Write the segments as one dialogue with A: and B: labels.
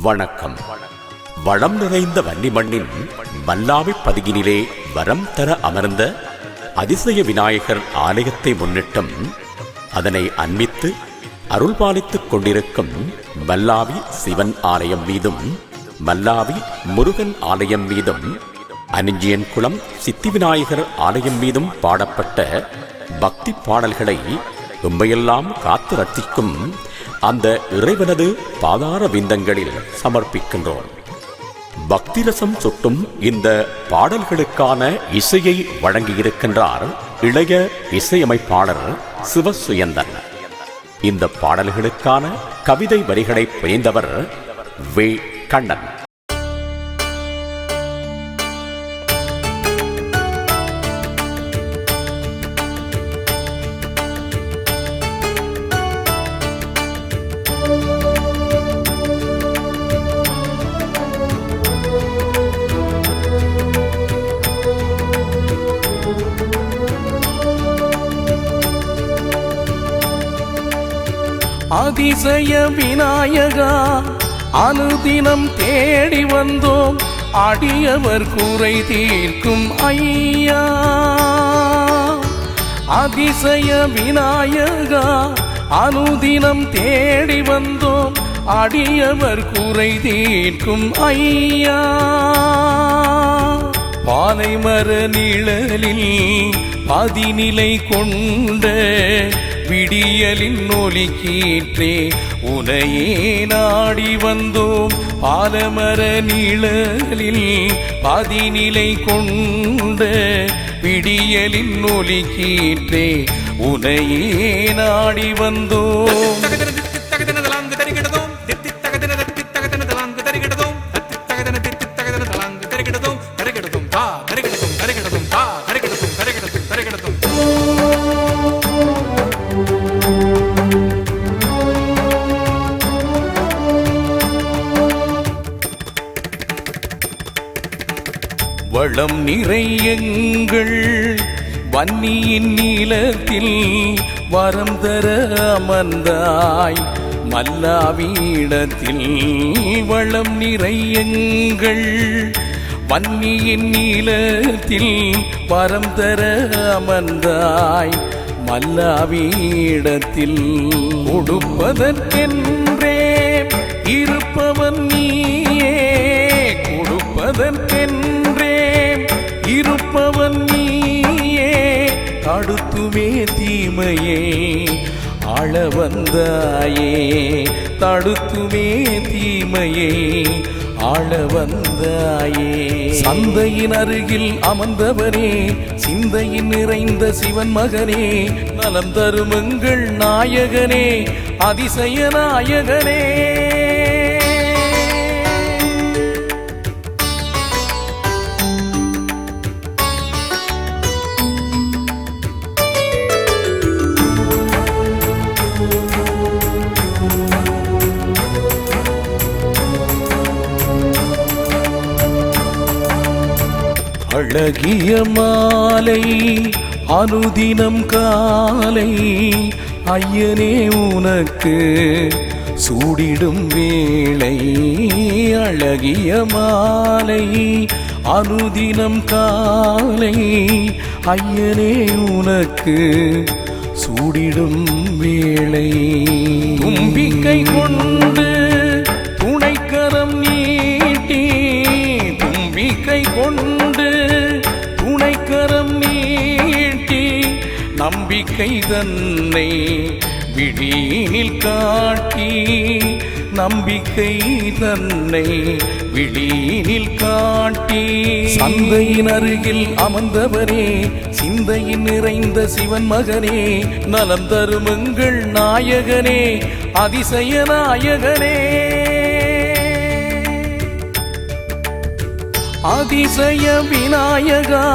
A: வணக்கம். வளம் நிறைந்த வன்னி மண்ணின் மல்லாவி பதியினிலே வரம் தர அமர்ந்த அதிசய விநாயகர் ஆலயத்தை முன்னிட்டும் அதனை அன்பித்து அருள்பாலித்துக் கொண்டிருக்கும் மல்லாவி சிவன் ஆலயம் மீதும் மல்லாவி முருகன் ஆலயம் மீதும் அனிஞ்சியன் குளம் சித்தி விநாயகர் ஆலயம் மீதும் பாடப்பட்ட பக்தி பாடல்களை உண்மையெல்லாம் காத்து ரட்சிக்கும் அந்த இறைவனது பாதார விந்தங்களில் சமர்ப்பிக்கின்றோம். பக்திரசம் சுட்டும் இந்த பாடல்களுக்கான இசையை வழங்கியிருக்கின்றார் இளைய இசையமைப்பாளர் சிவசுயந்தன். இந்த பாடல்களுக்கான கவிதை வரிகளை புரிந்தவர் வே. கண்ணன்.
B: அதிசய விநாயகா அனுதினம் தேடி வந்தோம், அடியவர் குறை தீர்க்கும் ஐயா. அதிசய விநாயகா அனுதினம் தேடி வந்தோம், அடியவர் குறை தீர்க்கும் ஐயா. பாலைமர நிழலில் பதிநிலை கொண்ட விடியலின் ஒலி கீற்றே உனையே நாடி வந்தோம். பாலமர நிழலில் பதிநிலை கொண்ட விடியலின் ஒலி கீற்றே உனையே நாடி வந்தோம். வளம் நிறையங்கள் வன்னியின் நீளத்தில் வரம் தர அமர்ந்தாய் மல்லாவிடத்தில். வளம் நிறையங்கள் வன்னியின் நீளத்தில் வரம் தர அமர்ந்தாய் மல்லாவிடத்தில். கொடுப்பதற்கென்றே இருப்பவன் நீயே, கொடுப்பதற்கென்றே இருப்பவன் நீயே. தடுத்துமே தீமையே ஆள வந்தாயே, தடுத்துமே தீமையே ஆள வந்தாயே. சந்தையின் அருகில் அமர்ந்தவனே, சிந்தையின் நிறைந்த சிவன் மகனே, நலம் தரும் எங்கள் நாயகனே, அதிசய நாயகனே. அழகிய மாலை அனுதினம் காலை ஐயனே உனக்கு சூடிடும் வேளை. அழகிய மாலை அனுதினம் காலை ஐயனே உனக்கு சூடிடும் வேளை. தும்பிக்கை கொண்டு துணைக்கரம் நீட்டி, தும்பிக்கை கொண்டு துணைக்கரம் நீட்டி, நம்பிக்கை தன்னை விழியினில் காட்டி, நம்பிக்கை தன்னை விழியினில் காட்டி. சந்தையின் அருகில் அமர்ந்தவனே, சிந்தையின் நிறைந்த சிவன் மகனே, நலம் தரும் எங்கள் நாயகனே, அதிசய நாயகனே. அதிசய விநாயகா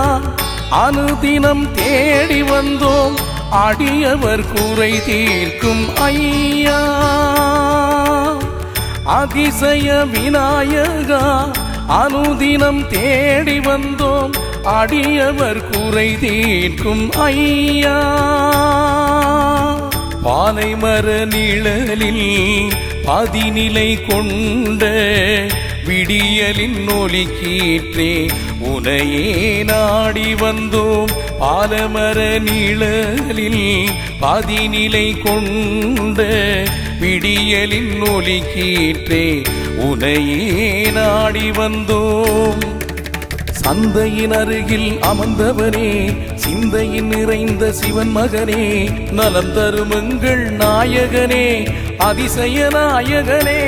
B: அனுதினம் தேடி வந்தோம், அடியவர் குறை தீர்க்கும் ஐயா. அதிசய விநாயகா அனுதினம் தேடி வந்தோம், அடியவர் குறை தீர்க்கும் ஐயா. பாலைமர நிழலில் பதிநிலை கொண்ட விடியலின் ஒலி கீற்றே உனையே நாடி வந்தோம் பாலமர நிழலில் பதிநிலை கொண்ட விடியலின் ஒலி கீற்றே உனையே நாடி வந்தோம் சந்தையின் அருகில் அமர்ந்தவனே சிந்தையின் நிறைந்த சிவன் மகனே நலம் தருமங்கள் நாயகனே அதிசய நாயகனே